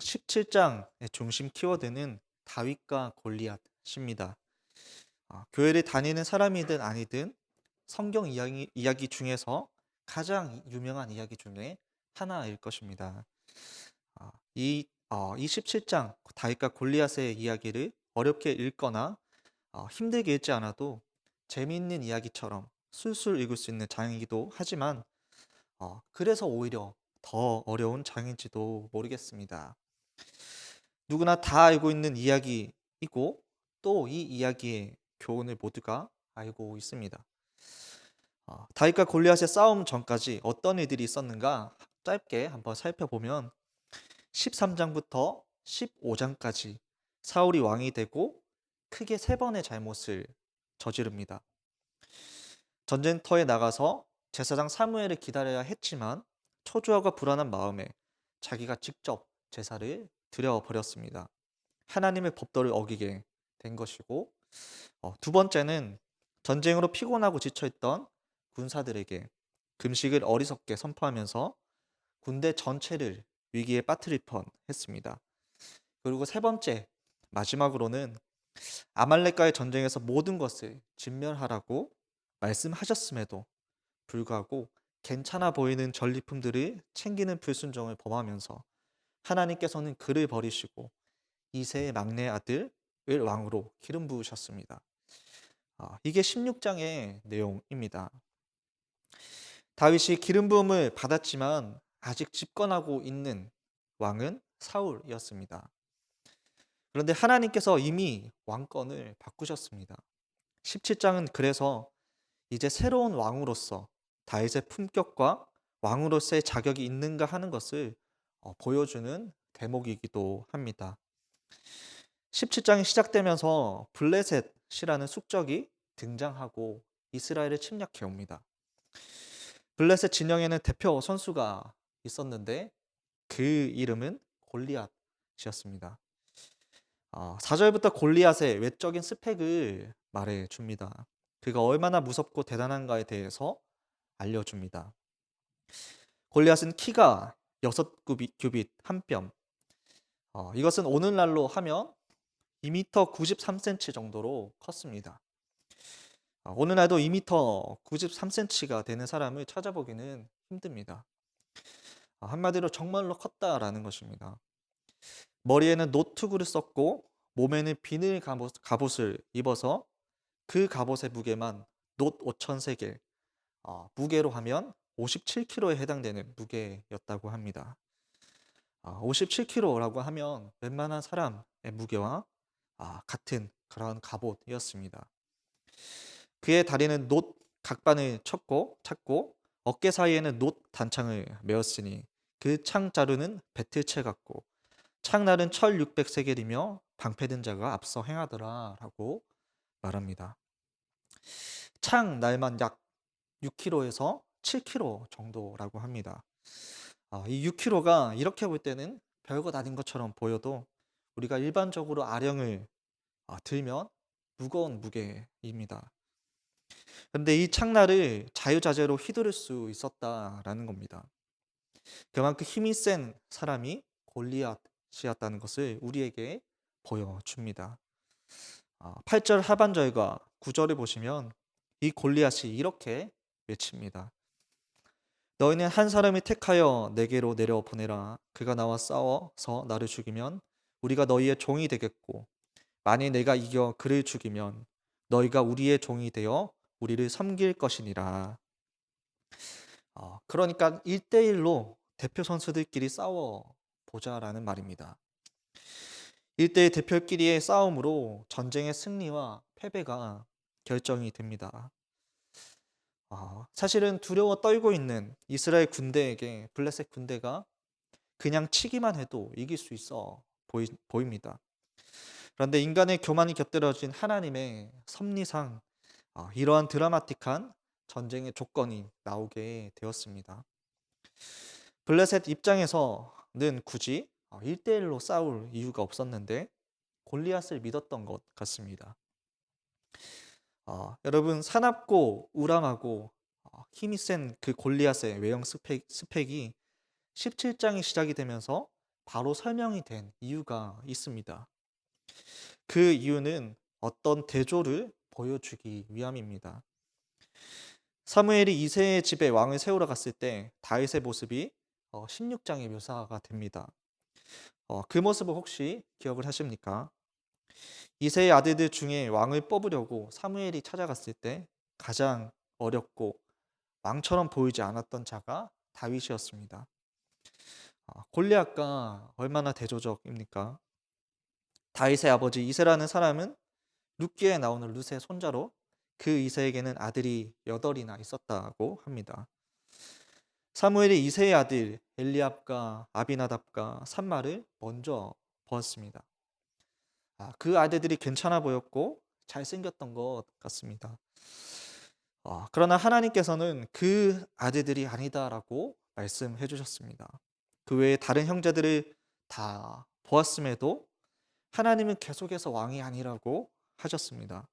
오늘 17장의 중심 키워드는 다윗과 골리앗입니다. 교회를 다니는 사람이든 아니든 성경 이야기 중에서 가장 유명한 이야기 중에 하나일 것입니다. 이 17장 다윗과 골리앗의 이야기를 어렵게 읽거나 힘들게 읽지 않아도 재미있는 이야기처럼 술술 읽을 수 있는 장이기도 하지만 그래서 오히려 더 어려운 장인지도 모르겠습니다. 누구나 다 알고 있는 이야기이고 또 이 이야기의 교훈을 모두가 알고 있습니다. 다윗과 골리앗의 싸움 전까지 어떤 일들이 있었는가 짧게 한번 살펴보면 13장부터 15장까지 사울이 왕이 되고 크게 세 번의 잘못을 저지릅니다. 전쟁터에 나가서 제사장 사무엘을 기다려야 했지만 초조하고 불안한 마음에 자기가 직접 제사를 드려버렸습니다. 하나님의 법도를 어기게 된 것이고, 두 번째는 전쟁으로 피곤하고 지쳐있던 군사들에게 금식을 어리석게 선포하면서 군대 전체를 위기에 빠뜨릴 뻔했습니다. 그리고 세 번째, 마지막으로는 아말렉과의 전쟁에서 모든 것을 진멸하라고 말씀하셨음에도 불구하고 괜찮아 보이는 전리품들을 챙기는 불순종을 범하면서 하나님께서는 그를 버리시고 이세의 막내 아들을 왕으로 기름 부으셨습니다. 이게 16장의 내용입니다. 다윗이 기름 부음을 받았지만 아직 집권하고 있는 왕은 사울이었습니다. 그런데 하나님께서 이미 왕권을 바꾸셨습니다. 17장은 그래서 이제 새로운 왕으로서 다윗의 품격과 왕으로서의 자격이 있는가 하는 것을 보여주는 대목이기도 합니다. 17장이 시작되면서 블레셋이라는 숙적이 등장하고 이스라엘을 침략해 옵니다. 블레셋 진영에는 대표 선수가 있었는데 그 이름은 골리앗이었습니다. 4절부터 골리앗의 외적인 스펙을 말해줍니다. 그가 얼마나 무섭고 대단한가에 대해서 알려줍니다. 골리앗은 키가 6규빗 한 뼘. 이것은 오늘날로 하면 2m 93cm 정도로 컸습니다. 오늘날도 2m 93cm가 되는 사람을 찾아보기는 힘듭니다. 한마디로 정말로 컸다라는 것입니다. 머리에는 노트구를 썼고 몸에는 비늘 갑옷을 입어서 그 갑옷의 무게만 놋 5,000세겔, 무게로 하면 57kg에 해당되는 무게였다고 합니다. 57kg라고 하면 웬만한 사람의 무게와 같은 그런 갑옷이었습니다. 그의 다리는 놋 각반을 찾고 어깨 사이에는 놋 단창을 메었으니 그 창 자루는 배틀채 같고 창날은 철 600세겔이며 방패든 자가 앞서 행하더라라고 말합니다. 창 날만 약 6kg에서 7kg 정도라고 합니다. 이 6kg가 이렇게 볼 때는 별것 아닌 것처럼 보여도 우리가 일반적으로 아령을 들면 무거운 무게입니다. 그런데 이 창날을 자유자재로 휘두를 수 있었다라는 겁니다. 그만큼 힘이 센 사람이 골리앗이었다는 것을 우리에게 보여줍니다. 8절 하반절과 9절을 보시면 이 골리앗이 이렇게 외칩니다. 너희는 한 사람이 택하여 내게로 내려 보내라. 그가 나와 싸워서 나를 죽이면 우리가 너희의 종이 되겠고 만일 내가 이겨 그를 죽이면 너희가 우리의 종이 되어 우리를 섬길 것이니라. 그러니까 1대1로 대표 선수들끼리 싸워 보자라는 말입니다. 1대1 대표끼리의 싸움으로 전쟁의 승리와 패배가 결정이 됩니다. 사실은 두려워 떨고 있는 이스라엘 군대에게 블레셋 군대가 그냥 치기만 해도 이길 수 있어 보입니다. 그런데 인간의 교만이 곁들여진 하나님의 섭리상 이러한 드라마틱한 전쟁의 조건이 나오게 되었습니다. 블레셋 입장에서는 굳이 1대1로 싸울 이유가 없었는데 골리앗을 믿었던 것 같습니다. 여러분 사납고 우람하고 힘이 센 그 골리앗의 외형 스펙이 17장이 시작이 되면서 바로 설명이 된 이유가 있습니다. 그 이유는 어떤 대조를 보여주기 위함입니다. 사무엘이 이새의 집에 왕을 세우러 갔을 때 다윗의 모습이 16장에 묘사가 됩니다. 그 모습을 혹시 기억을 하십니까? 이새의 아들들 중에 왕을 뽑으려고 사무엘이 찾아갔을 때 가장 어렵고 왕처럼 보이지 않았던 자가 다윗이었습니다. 골리앗과 얼마나 대조적입니까? 다윗의 아버지 이새라는 사람은 룻기에 나오는 룻의 손자로 그 이새에게는 아들이 8이나 있었다고 합니다. 사무엘이 이새의 아들 엘리압과 아비나답과 산마를 먼저 보았습니다. 그 아들들이 괜찮아 보였고 잘생겼던 것 같습니다. 그러나 하나님께서는 그 아들들이 아니다라고 말씀해 주셨습니다. 그 외에 다른 형제들을 다 보았음에도 하나님은 계속해서 왕이 아니라고 하셨습니다.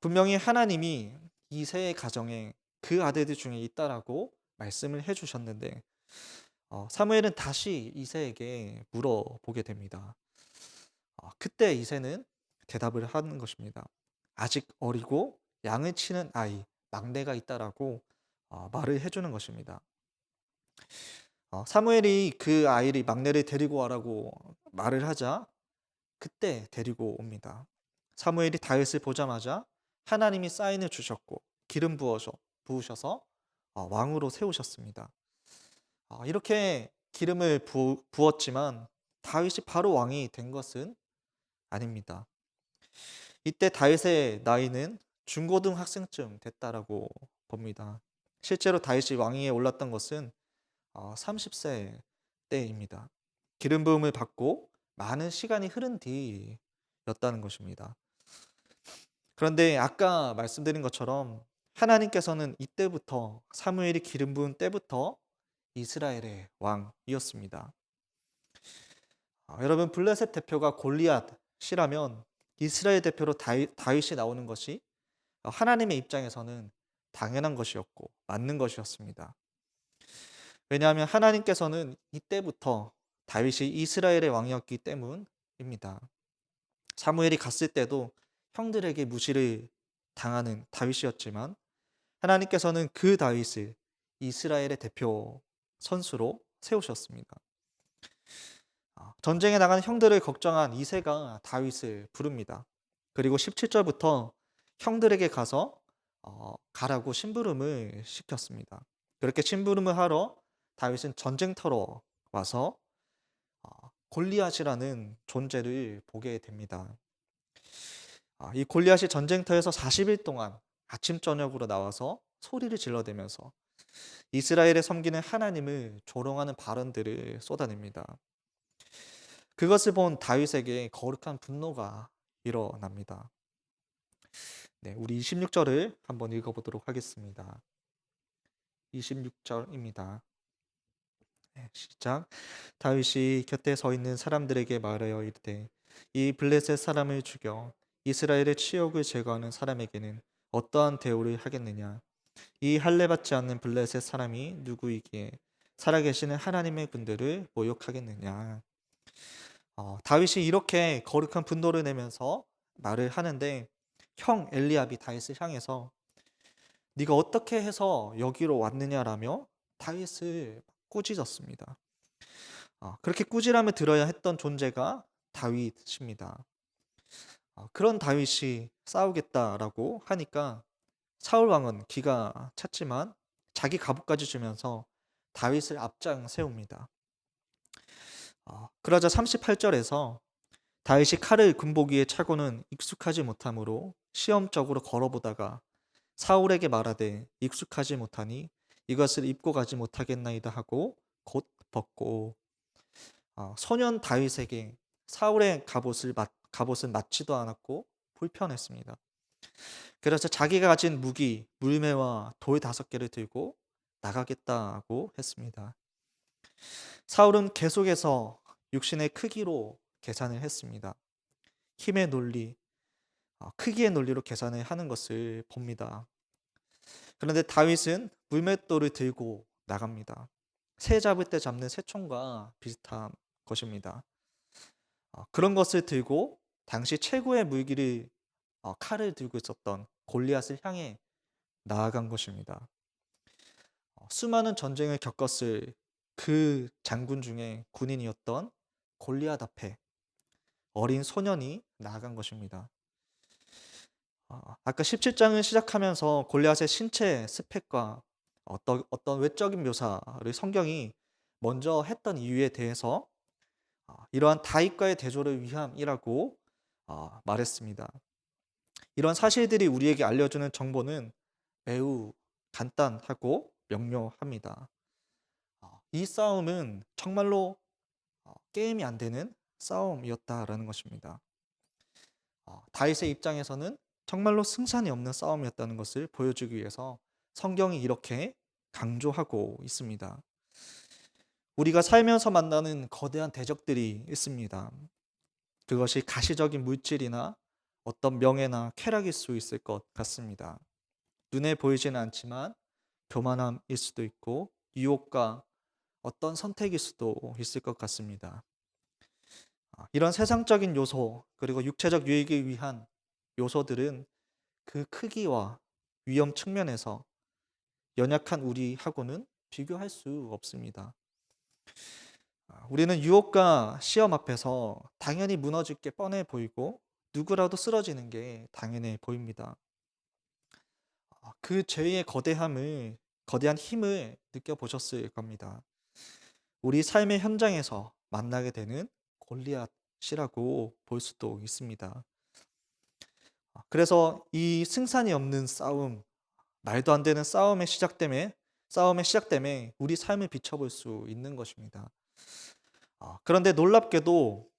분명히 하나님이 이새의 가정에 그 아들들 중에 있다라고 말씀을 해주셨는데 사무엘은 다시 이새에게 물어보게 됩니다. 그때 이새는 대답을 하는 것입니다. 아직 어리고 양을 치는 아이, 막내가 있다라고 말을 해주는 것입니다. 사무엘이 그 아이를 막내를 데리고 와라고 말을 하자 그때 데리고 옵니다. 사무엘이 다윗을 보자마자 하나님이 사인을 주셨고 기름 부으셔서 왕으로 세우셨습니다. 이렇게 기름을 부었지만 다윗이 바로 왕이 된 것은 아닙니다. 이때 다윗의 나이는 중고등학생쯤 됐다라고 봅니다. 실제로 다윗이 왕위에 올랐던 것은 30세 때입니다. 기름 부음을 받고 많은 시간이 흐른 뒤였다는 것입니다. 그런데 아까 말씀드린 것처럼 하나님께서는 이때부터 사무엘이 기름 부은 때부터 이스라엘의 왕이었습니다. 여러분 블레셋 대표가 골리앗이라면 이스라엘 대표로 다윗이 나오는 것이 하나님의 입장에서는 당연한 것이었고 맞는 것이었습니다. 왜냐하면 하나님께서는 이때부터 다윗이 이스라엘의 왕이었기 때문입니다. 사무엘이 갔을 때도 형들에게 무시를 당하는 다윗이었지만 하나님께서는 그 다윗을 이스라엘의 대표 선수로 세우셨습니다. 전쟁에 나간 형들을 걱정한 이새가 다윗을 부릅니다. 그리고 17절부터 형들에게 가서 가라고 심부름을 시켰습니다. 그렇게 심부름을 하러 다윗은 전쟁터로 와서 골리앗이라는 존재를 보게 됩니다. 이 골리앗이 전쟁터에서 40일 동안 아침 저녁으로 나와서 소리를 질러대면서 이스라엘에 섬기는 하나님을 조롱하는 발언들을 쏟아냅니다. 그것을 본 다윗에게 거룩한 분노가 일어납니다. 네, 우리 26절을 한번 읽어보도록 하겠습니다. 26절입니다. 네, 시작. 다윗이 곁에 서 있는 사람들에게 말하여 이르되 이 블레셋 사람을 죽여 이스라엘의 치욕을 제거하는 사람에게는 어떠한 대우를 하겠느냐? 이 할례 받지 않는 블레셋 사람이 누구이기에 살아계시는 하나님의 군대를 모욕하겠느냐? 다윗이 이렇게 거룩한 분노를 내면서 말을 하는데 형 엘리압이 다윗을 향해서 네가 어떻게 해서 여기로 왔느냐라며 다윗을 꾸짖었습니다. 그렇게 꾸지람을 들어야 했던 존재가 다윗입니다. 그런 다윗이 싸우겠다라고 하니까 사울 왕은 기가 찼지만 자기 갑옷까지 주면서 다윗을 앞장 세웁니다. 그러자 38절에서 다윗이 칼을 군복위에 차고는 익숙하지 못하므로 시험적으로 걸어보다가 사울에게 말하되 익숙하지 못하니 이것을 입고 가지 못하겠나이다 하고 곧 벗고 소년 다윗에게 사울의 갑옷은 맞지도 않았고 불편했습니다. 그래서 자기가 가진 무기 물매와 돌 5개를 들고 나가겠다고 했습니다. 사울은 계속해서 육신의 크기로 계산을 했습니다. 힘의 논리, 크기의 논리로 계산을 하는 것을 봅니다. 그런데 다윗은 물맷돌을 들고 나갑니다. 새 잡을 때 잡는 새총과 비슷한 것입니다. 그런 것을 들고 당시 최고의 무기를 칼을 들고 있었던 골리앗을 향해 나아간 것입니다. 수많은 전쟁을 겪었을 그 장군 중에 군인이었던 골리앗 앞에 어린 소년이 나아간 것입니다. 아까 17장을 시작하면서 골리앗의 신체 스펙과 어떤 외적인 묘사를 성경이 먼저 했던 이유에 대해서 이러한 다윗과의 대조를 위함이라고 말했습니다. 이런 사실들이 우리에게 알려주는 정보는 매우 간단하고 명료합니다. 이 싸움은 정말로 게임이 안 되는 싸움이었다라는 것입니다. 다윗의 입장에서는 정말로 승산이 없는 싸움이었다는 것을 보여주기 위해서 성경이 이렇게 강조하고 있습니다. 우리가 살면서 만나는 거대한 대적들이 있습니다. 그것이 가시적인 물질이나 어떤 명예나 쾌락일 수 있을 것 같습니다. 눈에 보이지는 않지만 교만함일 수도 있고 유혹과 어떤 선택일 수도 있을 것 같습니다. 이런 세상적인 요소 그리고 육체적 유익을 위한 요소들은 그 크기와 위험 측면에서 연약한 우리하고는 비교할 수 없습니다. 우리는 유혹과 시험 앞에서 당연히 무너질 게 뻔해 보이고 누구라도 쓰러지는 게 당연해 보입니다. 그 죄의 거대한 힘을 느껴보셨을 겁니다. 우리 삶의 현장에서 만나게 되는 골리앗이라고 볼 수도 있습니다. 그래서 이 승산이 없는 싸움, 말도 안 되는 싸움의 시작 때문에 우리 삶을 비춰볼 수 있는 것입니다. 그런데 놀랍게도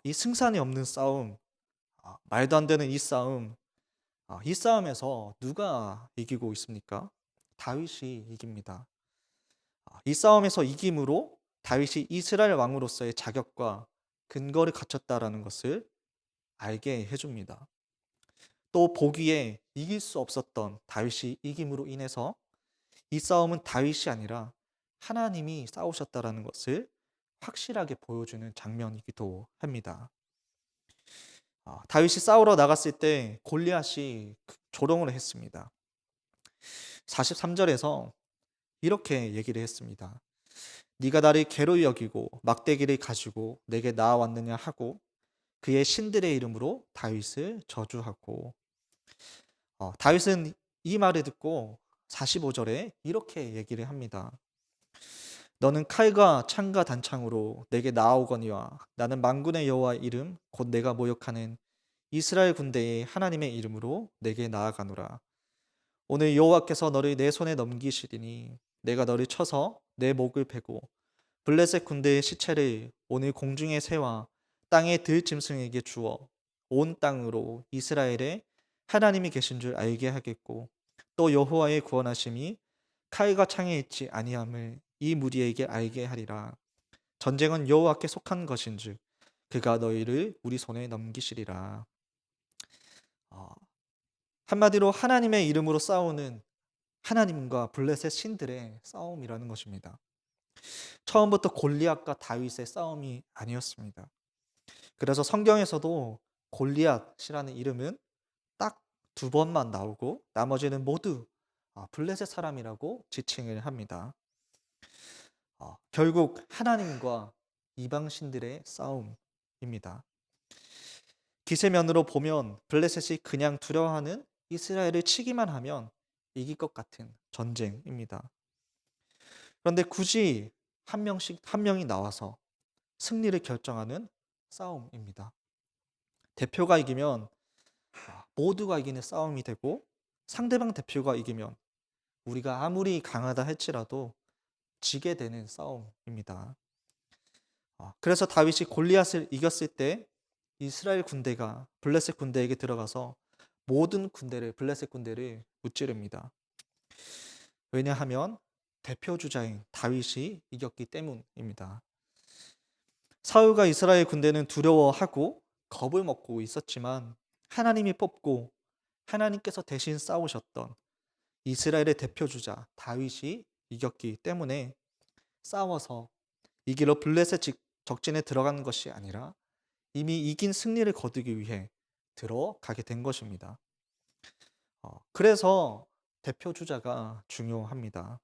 이 승산이 없는 싸움, 말도 안 되는 이 싸움에서 누가 이기고 있습니까? 다윗이 이깁니다. 이 싸움에서 이김으로 다윗이 이스라엘 왕으로서의 자격과 근거를 갖췄다라는 것을 알게 해줍니다. 또 보기에 이길 수 없었던 다윗이 이김으로 인해서 이 싸움은 다윗이 아니라 하나님이 싸우셨다라는 것을 확실하게 보여주는 장면이기도 합니다. 다윗이 싸우러 나갔을 때 골리앗이 조롱을 했습니다. 43절에서 이렇게 얘기를 했습니다. 네가 나를 개로 여기고 막대기를 가지고 내게 나아왔느냐 하고 그의 신들의 이름으로 다윗을 저주하고 다윗은 이 말을 듣고 45절에 이렇게 얘기를 합니다. 너는 칼과 창과 단창으로 내게 나아오거니와 나는 만군의 여호와의 이름 곧 내가 모욕하는 이스라엘 군대의 하나님의 이름으로 내게 나아가노라. 오늘 여호와께서 너를 내 손에 넘기시리니 내가 너를 쳐서 내 목을 베고 블레셋 군대의 시체를 오늘 공중의 새와 땅의 들짐승에게 주어 온 땅으로 이스라엘에 하나님이 계신 줄 알게 하겠고 또 여호와의 구원하심이 칼과 창에 있지 아니함을 이 무리에게 알게 하리라. 전쟁은 여호와께 속한 것인즉 그가 너희를 우리 손에 넘기시리라. 어, 한마디로 하나님의 이름으로 싸우는 하나님과 블레셋 신들의 싸움이라는 것입니다. 처음부터 골리앗과 다윗의 싸움이 아니었습니다. 그래서 성경에서도 골리앗이라는 이름은 딱 두 번만 나오고 나머지는 모두 블레셋 사람이라고 지칭을 합니다. 결국 하나님과 이방 신들의 싸움입니다. 기세면으로 보면 블레셋이 그냥 두려워하는 이스라엘을 치기만 하면 이길 것 같은 전쟁입니다. 그런데 굳이 한 명이 나와서 승리를 결정하는 싸움입니다. 대표가 이기면 모두가 이기는 싸움이 되고 상대방 대표가 이기면 우리가 아무리 강하다 할지라도 지게 되는 싸움입니다. 그래서 다윗이 골리앗을 이겼을 때 이스라엘 군대가 블레셋 군대에게 들어가서 모든 블레셋 군대를 무찌릅니다. 왜냐하면 대표 주자인 다윗이 이겼기 때문입니다. 사울과 이스라엘 군대는 두려워하고 겁을 먹고 있었지만 하나님이 뽑고 하나님께서 대신 싸우셨던 이스라엘의 대표 주자 다윗이 이겼기 때문에 싸워서 이기러 블레셋 적진에 들어가는 것이 아니라 이미 이긴 승리를 거두기 위해 들어가게 된 것입니다. 그래서 대표 주자가 중요합니다.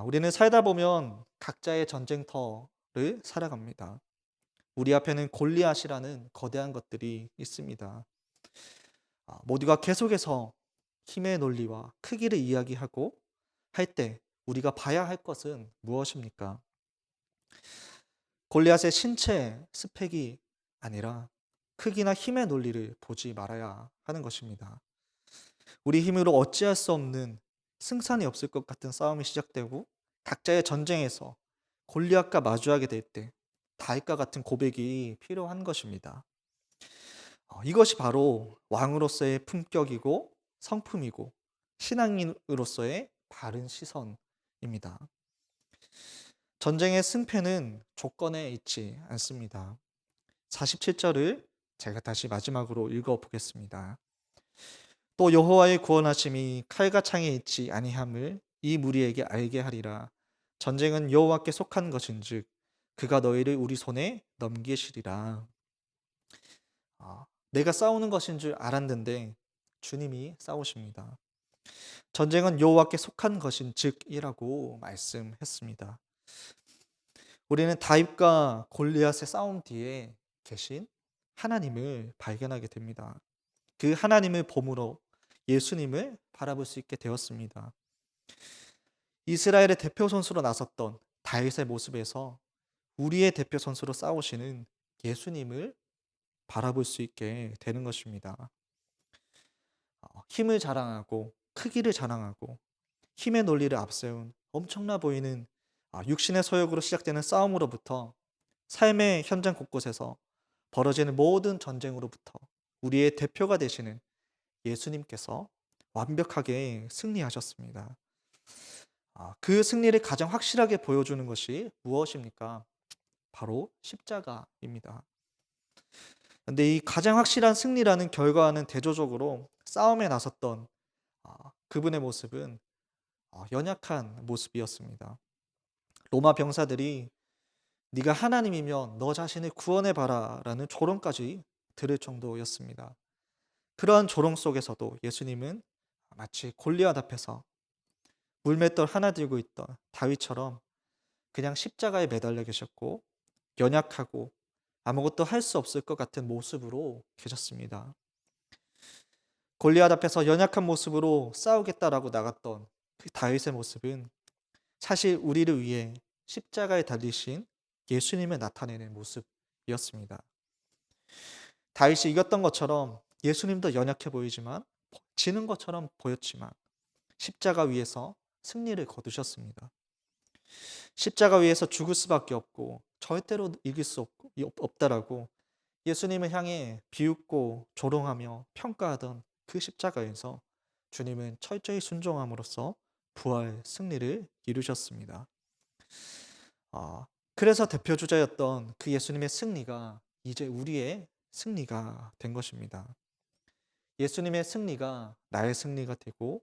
우리는 살다 보면 각자의 전쟁터를 살아갑니다. 우리 앞에는 골리앗이라는 거대한 것들이 있습니다. 모두가 계속해서 힘의 논리와 크기를 이야기하고 할 때 우리가 봐야 할 것은 무엇입니까? 골리앗의 신체 스펙이 아니라 크기나 힘의 논리를 보지 말아야 하는 것입니다. 우리 힘으로 어찌할 수 없는 승산이 없을 것 같은 싸움이 시작되고 각자의 전쟁에서 골리앗과 마주하게 될 때 다윗과 같은 고백이 필요한 것입니다. 이것이 바로 왕으로서의 품격이고 성품이고 신앙인으로서의 바른 시선입니다. 전쟁의 승패는 조건에 있지 않습니다. 47절을 제가 다시 마지막으로 읽어보겠습니다. 또 여호와의 구원하심이 칼과 창에 있지 아니함을 이 무리에게 알게 하리라. 전쟁은 여호와께 속한 것인즉 그가 너희를 우리 손에 넘기시리라. 내가 싸우는 것인 줄 알았는데 주님이 싸우십니다. 전쟁은 여호와께 속한 것인즉이라고 말씀했습니다. 우리는 다윗과 골리앗의 싸움 뒤에 계신 하나님을 발견하게 됩니다. 그 하나님을 보므로 예수님을 바라볼 수 있게 되었습니다. 이스라엘의 대표 선수로 나섰던 다윗의 모습에서 우리의 대표 선수로 싸우시는 예수님을 바라볼 수 있게 되는 것입니다. 힘을 자랑하고 크기를 자랑하고 힘의 논리를 앞세운 엄청나 보이는 육신의 소욕으로 시작되는 싸움으로부터 삶의 현장 곳곳에서 벌어지는 모든 전쟁으로부터 우리의 대표가 되시는 예수님께서 완벽하게 승리하셨습니다. 그 승리를 가장 확실하게 보여주는 것이 무엇입니까? 바로 십자가입니다. 그런데 이 가장 확실한 승리라는 결과와는 대조적으로 싸움에 나섰던 그분의 모습은 연약한 모습이었습니다. 로마 병사들이 네가 하나님이면 너 자신을 구원해봐라 라는 조롱까지 들을 정도였습니다. 그러한 조롱 속에서도 예수님은 마치 골리앗 앞에서 물맷돌 하나 들고 있던 다윗처럼 그냥 십자가에 매달려 계셨고 연약하고 아무것도 할 수 없을 것 같은 모습으로 계셨습니다. 골리앗 앞에서 연약한 모습으로 싸우겠다라고 나갔던 그 다윗의 모습은 사실 우리를 위해 십자가에 달리신 예수님을 나타내는 모습이었습니다. 다윗이 이겼던 것처럼 예수님도 연약해 보이지만 지는 것처럼 보였지만 십자가 위에서 승리를 거두셨습니다. 십자가 위에서 죽을 수밖에 없고 절대로 이길 수 없다라고 예수님을 향해 비웃고 조롱하며 평가하던 그 십자가에서 주님은 철저히 순종함으로써 부활 승리를 이루셨습니다. 그래서 대표주자였던 그 예수님의 승리가 이제 우리의 승리가 된 것입니다. 예수님의 승리가 나의 승리가 되고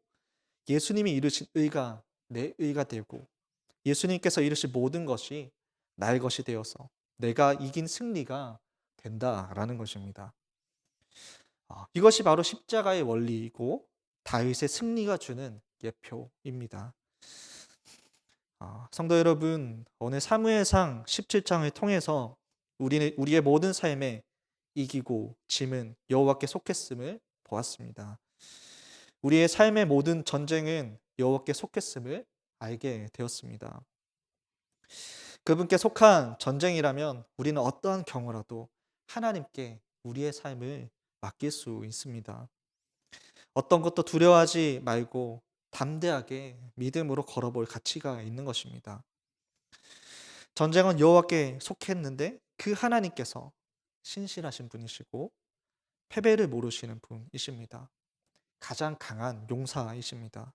예수님이 이루신 의가 내 의가 되고 예수님께서 이루신 모든 것이 나의 것이 되어서 내가 이긴 승리가 된다라는 것입니다. 이것이 바로 십자가의 원리이고 다윗의 승리가 주는 예표입니다. 성도 여러분, 오늘 사무엘상 17장을 통해서 우리의 모든 삶에 이기고 짐은 여호와께 속했음을 보았습니다. 우리의 삶의 모든 전쟁은 여호와께 속했음을 알게 되었습니다. 그분께 속한 전쟁이라면 우리는 어떠한 경우라도 하나님께 우리의 삶을 맡길 수 있습니다. 어떤 것도 두려워하지 말고 담대하게 믿음으로 걸어볼 가치가 있는 것입니다. 전쟁은 여호와께 속했는데 그 하나님께서 신실하신 분이시고 패배를 모르시는 분이십니다. 가장 강한 용사이십니다.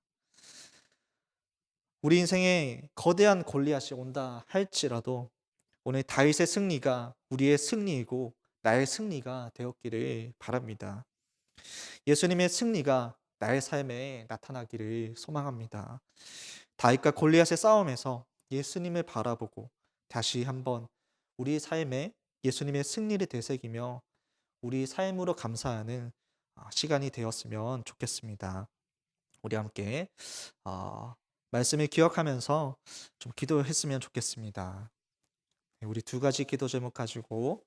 우리 인생에 거대한 골리앗이 온다 할지라도 오늘 다윗의 승리가 우리의 승리이고 나의 승리가 되었기를 바랍니다. 예수님의 승리가 나의 삶에 나타나기를 소망합니다. 다윗과 골리앗의 싸움에서 예수님을 바라보고 다시 한번 우리 삶에 예수님의 승리를 되새기며 우리 삶으로 감사하는 시간이 되었으면 좋겠습니다. 우리 함께 말씀을 기억하면서 좀 기도했으면 좋겠습니다. 우리 두 가지 기도 제목 가지고